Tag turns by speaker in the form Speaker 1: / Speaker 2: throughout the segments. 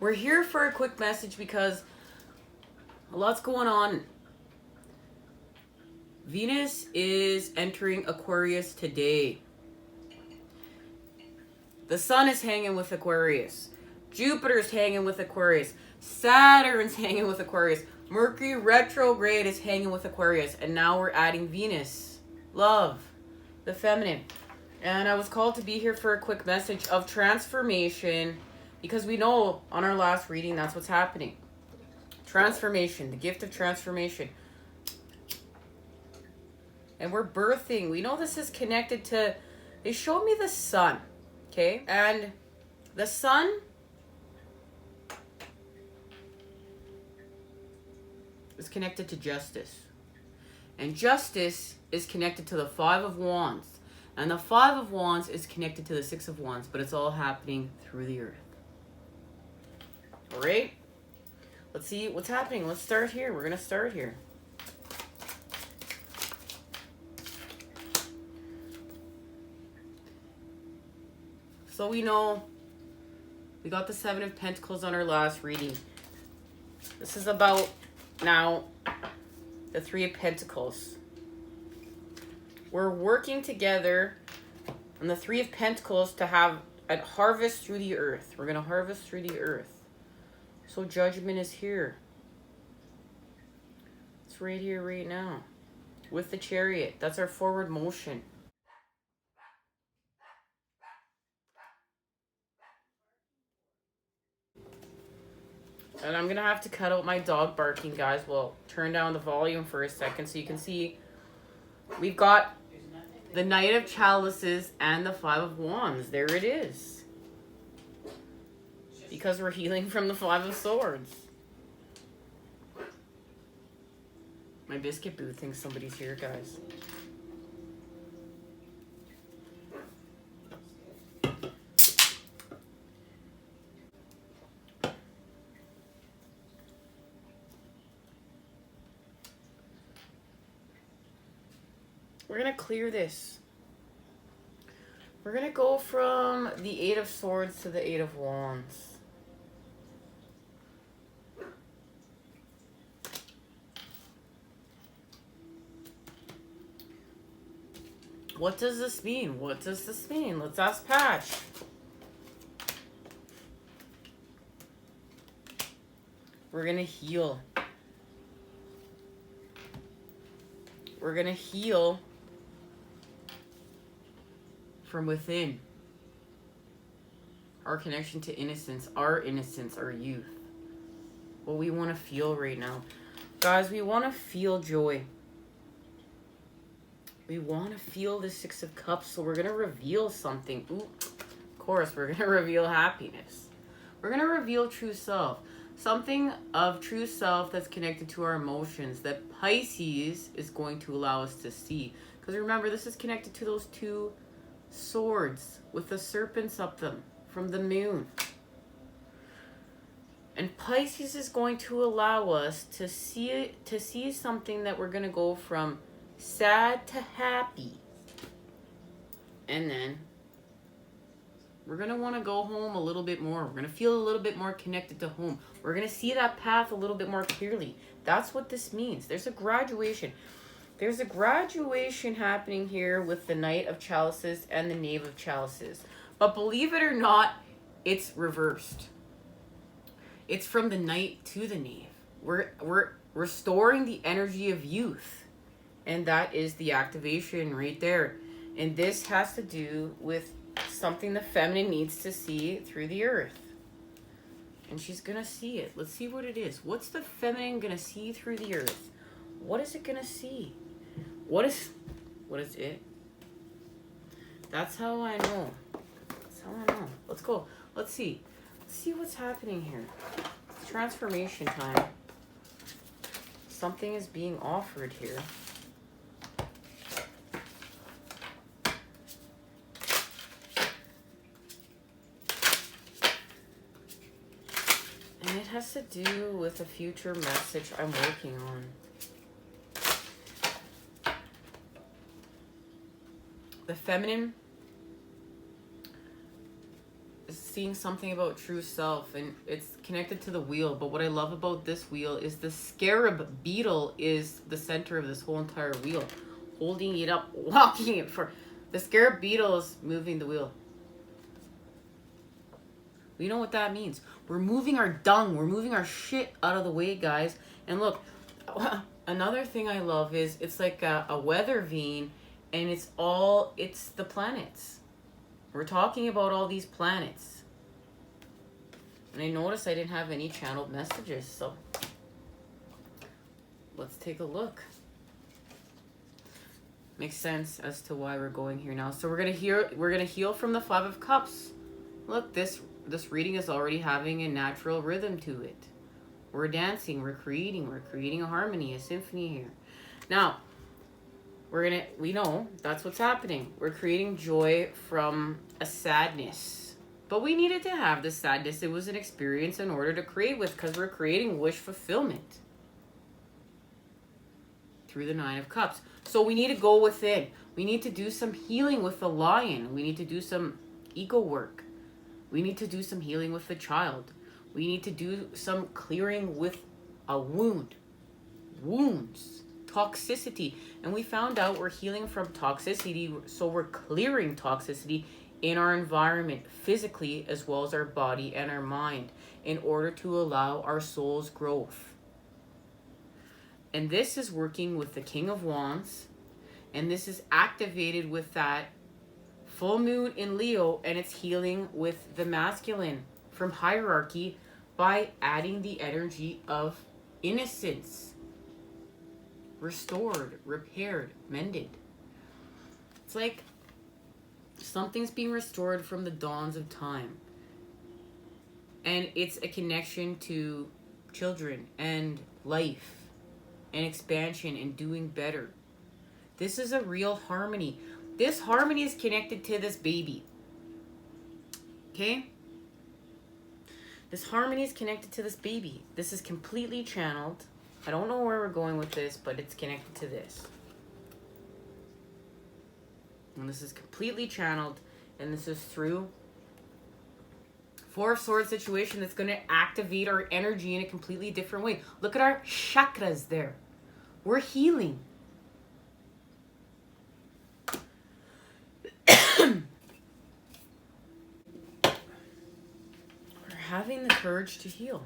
Speaker 1: We're here for a quick message because a lot's going on. Venus is entering Aquarius today. The sun is hanging with Aquarius. Jupiter's hanging with Aquarius. Saturn's hanging with Aquarius. Mercury retrograde is hanging with Aquarius. And now we're adding Venus. Love. The feminine. And I was called to be here for a quick message of transformation. Because we know on our last reading that's what's happening. Transformation. The gift of transformation. And we're birthing. We know this is connected to... They showed me the sun. Okay? And the sun is connected to justice. And justice is connected to the Five of Wands. And the Five of Wands is connected to the Six of Wands. But it's all happening through the earth. Alright? Let's see what's happening. Let's start here. We're going to start here. So we know we got the Seven of Pentacles on our last reading. This is about now the Three of Pentacles. We're working together on the Three of Pentacles to have a harvest through the earth. We're going to harvest through the earth. So judgment is here. It's right here, right now. With the Chariot. That's our forward motion. And I'm going to have to cut out my dog barking, guys. We'll turn down the volume for a second so you can see. We've got the Knight of Chalices and the Five of Wands. There it is. Because we're healing from the Five of Swords. My biscuit booth thinks somebody's here, guys. We're going to clear this. We're going to go from the Eight of Swords to the Eight of Wands. What does this mean? What does this mean? Let's ask Patch. We're going to heal. We're going to heal from within. Our connection to innocence, our youth. What we want to feel right now. Guys, we want to feel joy. We want to feel the Six of Cups, so we're going to reveal something. Ooh, of course, we're going to reveal happiness. We're going to reveal true self. Something of true self that's connected to our emotions that Pisces is going to allow us to see. Because remember, this is connected to those two swords with the serpents up them from the moon. And Pisces is going to allow us to see something that we're going to go from sad to happy. And then we're going to want to go home a little bit more. We're going to feel a little bit more connected to home. We're going to see that path a little bit more clearly. That's what this means. There's a graduation. There's a graduation happening here with the Knight of Chalices and the Knave of Chalices. But believe it or not, it's reversed. It's from the Knight to the Knave. We're restoring the energy of youth. And that is the activation right there. And this has to do with something the feminine needs to see through the earth. And she's going to see it. Let's see what it is. What's the feminine going to see through the earth? What is it going to see? What is it? That's how I know. That's how I know. Let's go. Let's see. Let's see what's happening here. It's transformation time. Something is being offered here. And it has to do with a future message I'm working on. The feminine seeing something about true self, and it's connected to the wheel. But what I love about this wheel is the scarab beetle is the center of this whole entire wheel, holding it up, walking it for. The scarab beetle is moving the wheel. We know what that means. We're moving our dung. We're moving our shit out of the way, guys. And look, another thing I love is it's like a weather vane, and it's the planets. We're talking about all these planets. And I noticed I didn't have any channeled messages, so let's take a look. Makes sense as to why we're going here now. So we're gonna heal from the 5 of Cups. Look, this reading is already having a natural rhythm to it. We're dancing, we're creating a harmony, a symphony here. Now, we know that's what's happening. We're creating joy from a sadness. But we needed to have the sadness. It was an experience in order to create with, because we're creating wish fulfillment through the 9 of Cups. So we need to go within. We need to do some healing with the lion. We need to do some ego work. We need to do some healing with the child. We need to do some clearing with a wound. Wounds. Toxicity. And we found out we're healing from toxicity, so we're clearing toxicity in our environment, physically as well as our body and our mind, in order to allow our soul's growth. And this is working with the King of Wands, and this is activated with that full moon in Leo, and it's healing with the masculine from hierarchy by adding the energy of innocence. Restored, repaired, mended. It's like something's being restored from the dawns of time. And it's a connection to children and life and expansion and doing better. This is a real harmony. This harmony is connected to this baby. Okay? This harmony is connected to this baby. This is completely channeled. I don't know where we're going with this, but it's connected to this. And this is completely channeled, and this is through 4 of Swords situation that's going to activate our energy in a completely different way. Look at our chakras there. We're healing. We're having the courage to heal.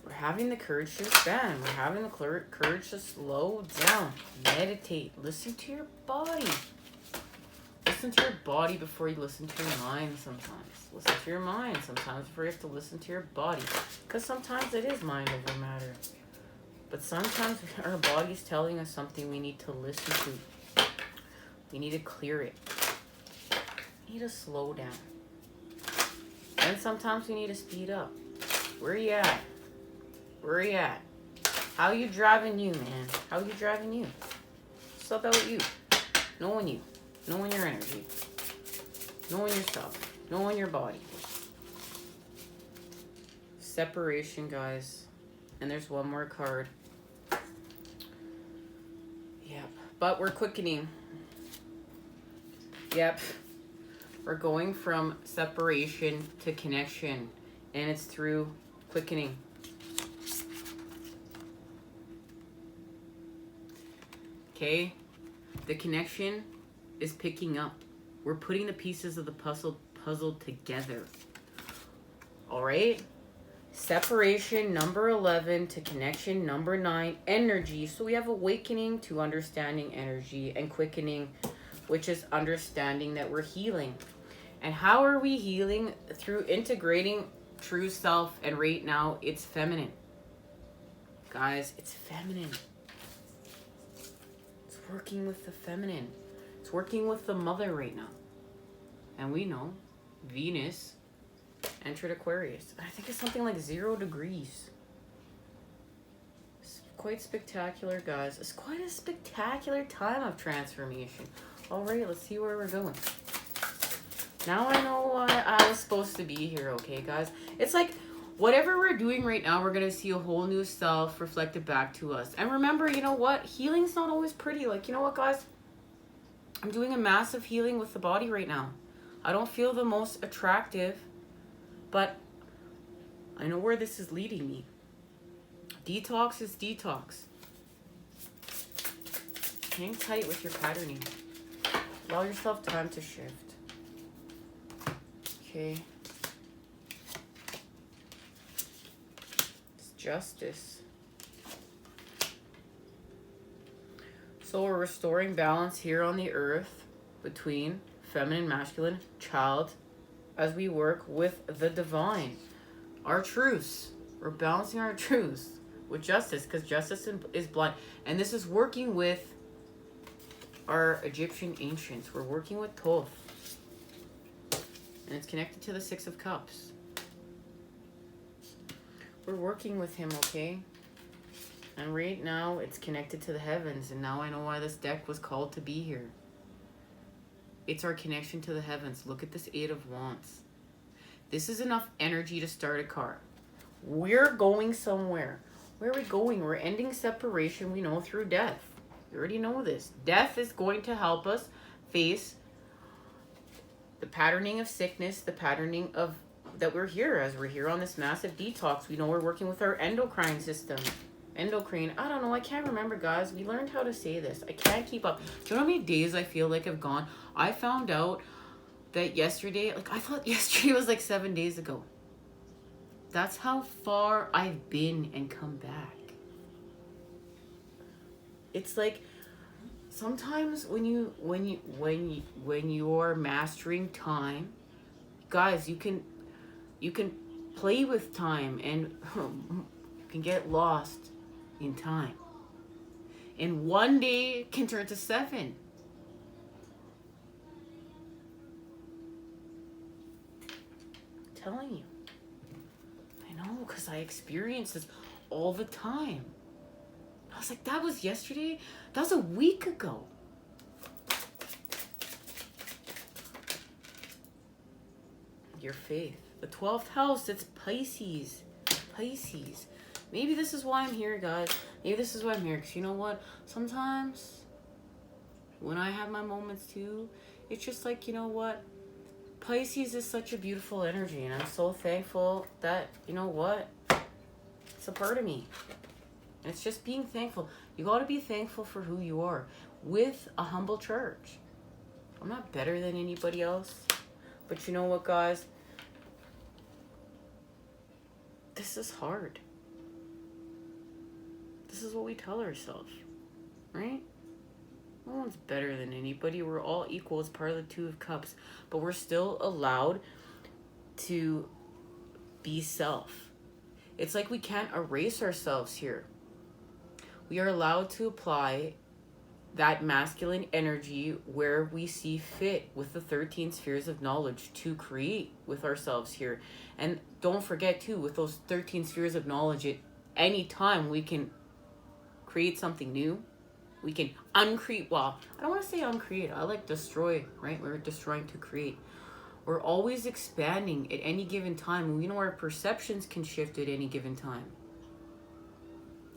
Speaker 1: We're having the courage to expand. We're having the courage to slow down. Meditate. Listen to your body. Listen to your body before you listen to your mind sometimes. Listen to your mind sometimes before you have to listen to your body. Because sometimes it is mind over matter. But sometimes our body's telling us something we need to listen to. We need to clear it. We need to slow down. And sometimes we need to speed up. Where you at? Where you at? How you driving you, man? How you driving you? What's up with you? Knowing you. Knowing your energy. Knowing yourself. Knowing your body. Separation, guys. And there's one more card. Yep. But we're quickening. Yep. We're going from separation to connection. And it's through quickening. Okay? The connection is picking up. We're putting the pieces of the puzzle together. All right? Separation, number 11, to connection, number 9, energy. So we have awakening to understanding energy, and quickening, which is understanding that we're healing. And how are we healing? Through integrating true self, and right now it's feminine. Guys, it's feminine. It's working with the feminine. It's working with the mother right now. And we know Venus entered Aquarius. I think it's something like 0 degrees. It's quite spectacular, guys. It's quite a spectacular time of transformation. All right, let's see where we're going. Now I know why I was supposed to be here, okay, guys? It's like whatever we're doing right now, we're going to see a whole new self reflected back to us. And remember, you know what? Healing's not always pretty. Like, you know what, guys? I'm doing a massive healing with the body right now. I don't feel the most attractive, but I know where this is leading me. Detox is detox. Hang tight with your patterning. Allow yourself time to shift. Okay. It's justice. So we're restoring balance here on the earth between feminine, masculine, child, as we work with the divine. Our truths. We're balancing our truths with justice, because justice is blind. And this is working with our Egyptian ancients. We're working with Thoth. And it's connected to the Six of Cups. We're working with him, okay? And right now, it's connected to the heavens. And now I know why this deck was called to be here. It's our connection to the heavens. Look at this Eight of Wands. This is enough energy to start a car. We're going somewhere. Where are we going? We're ending separation, we know, through death. You already know this. Death is going to help us face the patterning of sickness, the patterning of that we're here as we're here on this massive detox. We know we're working with our endocrine system. Endocrine. I don't know. I can't remember, guys. We learned how to say this. I can't keep up. Do you know how many days I feel like I've gone? I found out that yesterday, like I thought yesterday was like 7 days ago. That's how far I've been and come back. It's like sometimes when you're mastering time, guys, you can play with time and you can get lost in time. And one day can turn to 7. I'm telling you. I know, because I experience this all the time. I was like, that was yesterday? That was a week ago. Your faith. The 12th house, it's Pisces. Pisces. Maybe this is why I'm here, guys. Maybe this is why I'm here. Because you know what? Sometimes when I have my moments too, it's just like, you know what? Pisces is such a beautiful energy. And I'm so thankful that, you know what? It's a part of me. And it's just being thankful. You got to be thankful for who you are with a humble church. I'm not better than anybody else. But you know what, guys? This is hard. This is what we tell ourselves, right? No one's better than anybody. We're all equal as part of the Two of Cups. But we're still allowed to be self. It's like we can't erase ourselves here. We are allowed to apply that masculine energy where we see fit with the 13 spheres of knowledge to create with ourselves here. And don't forget too, with those 13 spheres of knowledge, at any time we can create something new. We can uncreate. Well, I don't want to say uncreate. I like destroy, right? We're destroying to create. We're always expanding at any given time. We know our perceptions can shift at any given time.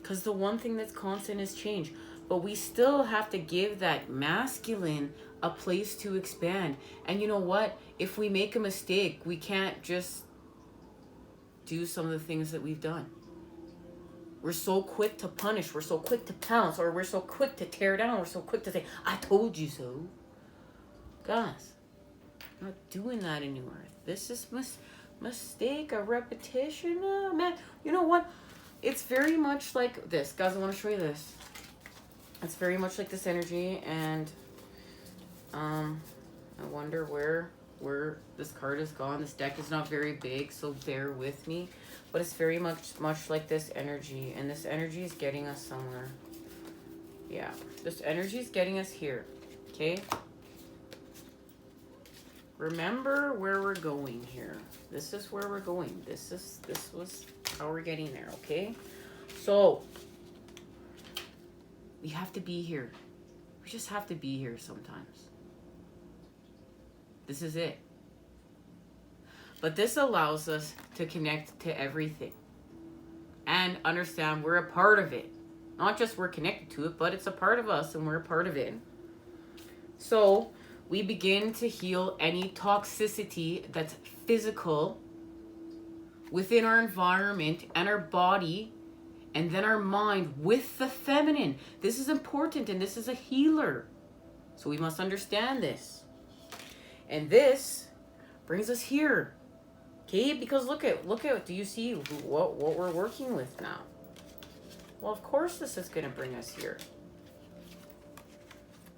Speaker 1: Because the one thing that's constant is change. But we still have to give that masculine a place to expand. And you know what? If we make a mistake, we can't just do some of the things that we've done. We're so quick to punish. We're so quick to pounce. Or we're so quick to tear down. We're so quick to say, I told you so. Guys, I'm not doing that anymore. This is mistake, a repetition. Oh, man, you know what? It's very much like this. Guys, I want to show you this. It's very much like this energy. And I wonder where this card is gone. This deck is not very big, so bear with me. But it's very much like this energy. And this energy is getting us somewhere. Yeah. This energy is getting us here. Okay? Remember where we're going here. This is where we're going. This was how we're getting there, okay? So, we have to be here. We just have to be here sometimes. This is it. But this allows us to connect to everything and understand we're a part of it. Not just we're connected to it, but it's a part of us and we're a part of it. So We begin to heal any toxicity that's physical within our environment and our body, and then our mind with the feminine. This is important, and this is a healer. So we must understand this. And this brings us here. Okay, because look at, do you see what we're working with now? Well, of course this is going to bring us here.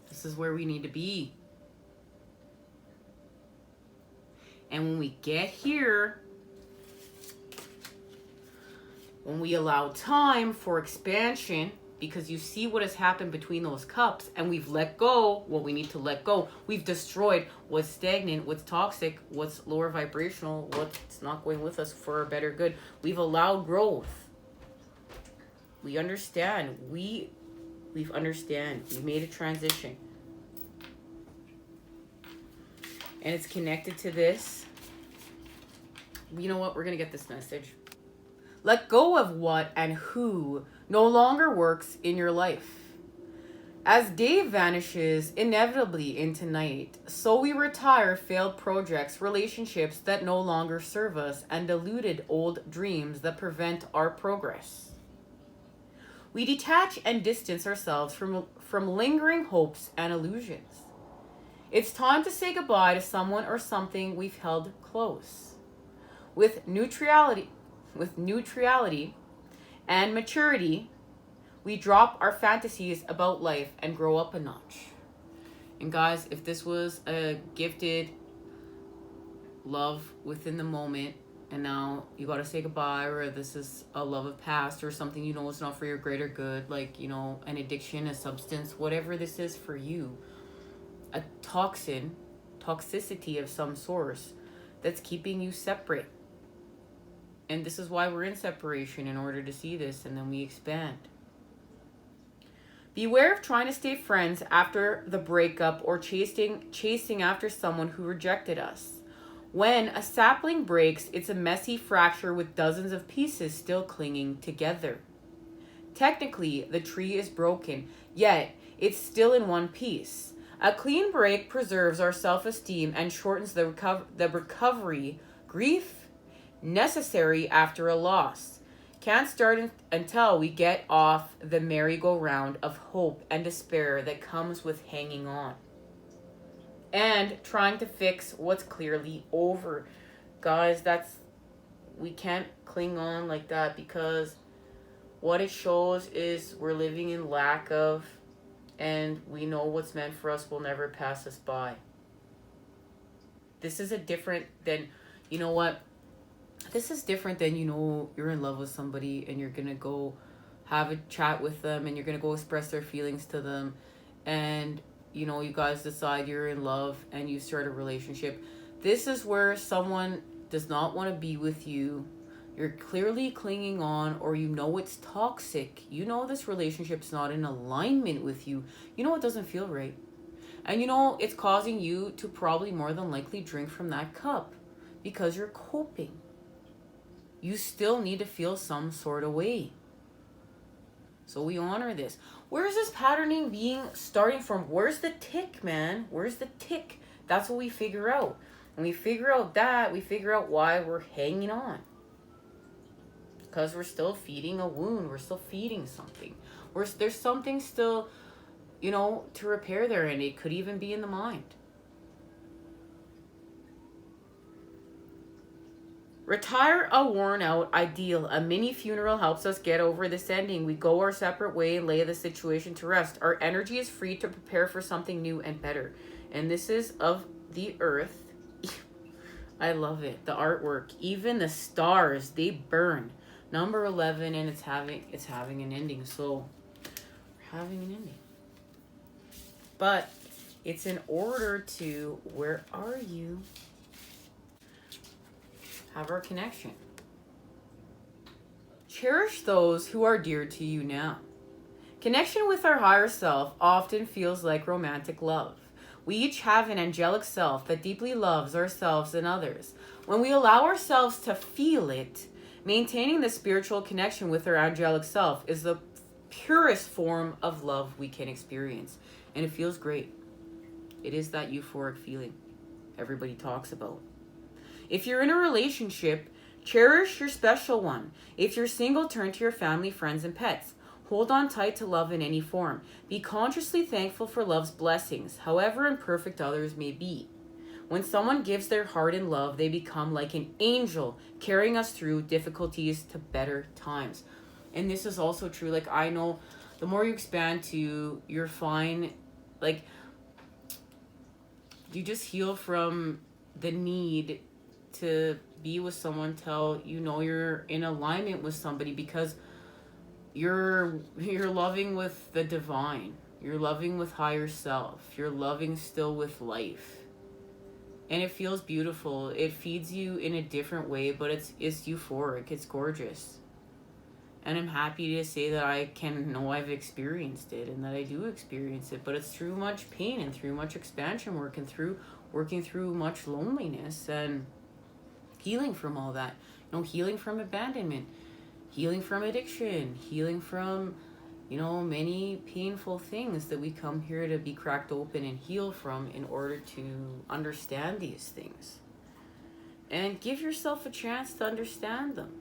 Speaker 1: This is where we need to be. And when we get here, when we allow time for expansion, because you see what has happened between those cups, and we've let go what we need to let go. We've destroyed what's stagnant, what's toxic, what's lower vibrational, what's not going with us for our better good. We've allowed growth. We understand. We've understand. We made a transition. And it's connected to this. You know what? We're going to get this message. Let go of what and who no longer works in your life. As day vanishes inevitably into night, so we retire failed projects, relationships that no longer serve us, and diluted old dreams that prevent our progress. We detach and distance ourselves from lingering hopes and illusions. It's time to say goodbye to someone or something we've held close. With neutrality and maturity, we drop our fantasies about life and grow up a notch. And guys, if this was a gifted love within the moment, and now you got to say goodbye, or this is a love of past, or something you know is not for your greater good, like, you know, an addiction, a substance, whatever this is for you, a toxicity of some source that's keeping you separate. And this is why we're in separation, in order to see this, and then we expand. Beware of trying to stay friends after the breakup, or chasing after someone who rejected us. When a sapling breaks, it's a messy fracture with dozens of pieces still clinging together. Technically, the tree is broken, yet it's still in one piece. A clean break preserves our self-esteem and shortens the recovery, grief, necessary after a loss. Can't start until we get off the merry-go-round of hope and despair that comes with hanging on and trying to fix what's clearly over. Guys, we can't cling on like that, because what it shows is we're living in lack of, and we know what's meant for us will never pass us by. This is different than, you know what? This is different than, you know, you're in love with somebody and you're going to go have a chat with them and you're going to go express their feelings to them. And, you know, you guys decide you're in love and you start a relationship. This is where someone does not want to be with you. You're clearly clinging on, or you know it's toxic. You know this relationship's not in alignment with you. You know it doesn't feel right. And you know it's causing you to probably more than likely drink from that cup because you're coping. You still need to feel some sort of way. So we honor this. Where's this patterning starting from? Where's the tick, man? Where's the tick? That's what we figure out. When we figure out that, we figure out why we're hanging on. Because we're still feeding a wound. We're still feeding something. There's something still, you know, to repair there. And it could even be in the mind. Retire a worn out ideal. A mini funeral helps us get over this ending. We go our separate way and lay the situation to rest. Our energy is free to prepare for something new and better. And this is of the earth. I love it. The artwork. Even the stars, they burn. Number 11, and it's having an ending. So we're having an ending. But it's in order to, where are you? Have our connection. Cherish those who are dear to you now. Connection with our higher self often feels like romantic love. We each have an angelic self that deeply loves ourselves and others. When we allow ourselves to feel it, maintaining the spiritual connection with our angelic self is the purest form of love we can experience. And it feels great. It is that euphoric feeling everybody talks about. If you're in a relationship, cherish your special one. If you're single, turn to your family, friends, and pets. Hold on tight to love in any form. Be consciously thankful for love's blessings, however imperfect others may be. When someone gives their heart in love, they become like an angel, carrying us through difficulties to better times. And this is also true. Like, I know the more you expand to, you're fine. Like, you just heal from the need to be with someone till you know you're in alignment with somebody, because you're loving with the divine. You're loving with higher self. You're loving still with life. And it feels beautiful. It feeds you in a different way, but it's euphoric. It's gorgeous. And I'm happy to say that I can know I've experienced it and that I do experience it. But it's through much pain and through much expansion work and through working through much loneliness and healing from all that. You know, healing from abandonment, healing from addiction, healing from, you know, many painful things that we come here to be cracked open and heal from in order to understand these things. And give yourself a chance to understand them.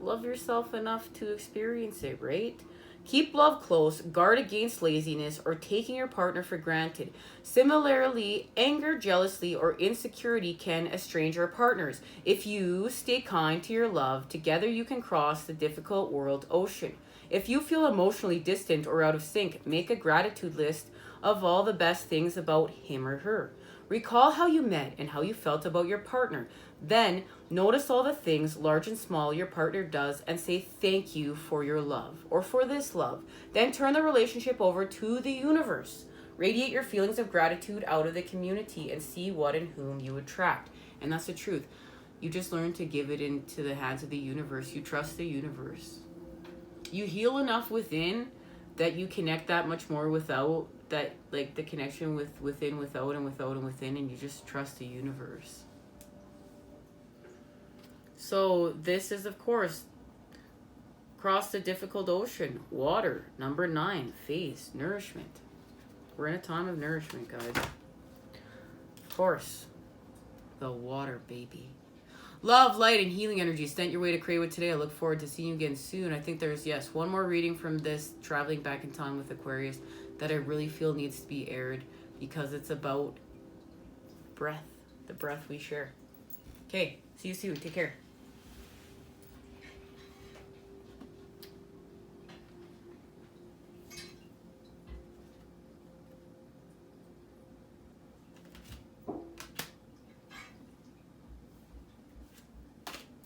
Speaker 1: Love yourself enough to experience it, right? Keep love close, guard against laziness or taking your partner for granted. Similarly, anger, jealousy, or insecurity can estrange your partners. If you stay kind to your love, together you can cross the difficult world ocean. If you feel emotionally distant or out of sync, make a gratitude list of all the best things about him or her. Recall how you met and how you felt about your partner. Then, notice all the things, large and small, your partner does and say thank you for your love or for this love. Then turn the relationship over to the universe. Radiate your feelings of gratitude out of the community and see what and whom you attract. And that's the truth. You just learn to give it into the hands of the universe. You trust the universe. You heal enough within that you connect that much more without that, like the connection with within, without, and without, and within, and you just trust the universe. So this is, of course, cross the difficult ocean, water, number 9, phase, nourishment. We're in a time of nourishment, guys. Of course, the water, baby. Love, light, and healing energy sent your way to create with today. I look forward to seeing you again soon. I think there's, yes, one more reading from this traveling back in time with Aquarius that I really feel needs to be aired because it's about breath, the breath we share. Okay, see you soon. Take care.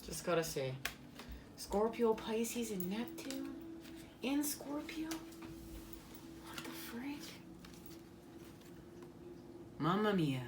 Speaker 1: Just gotta say, Scorpio, Pisces, and Neptune in Scorpio? What the frick? Mamma mia.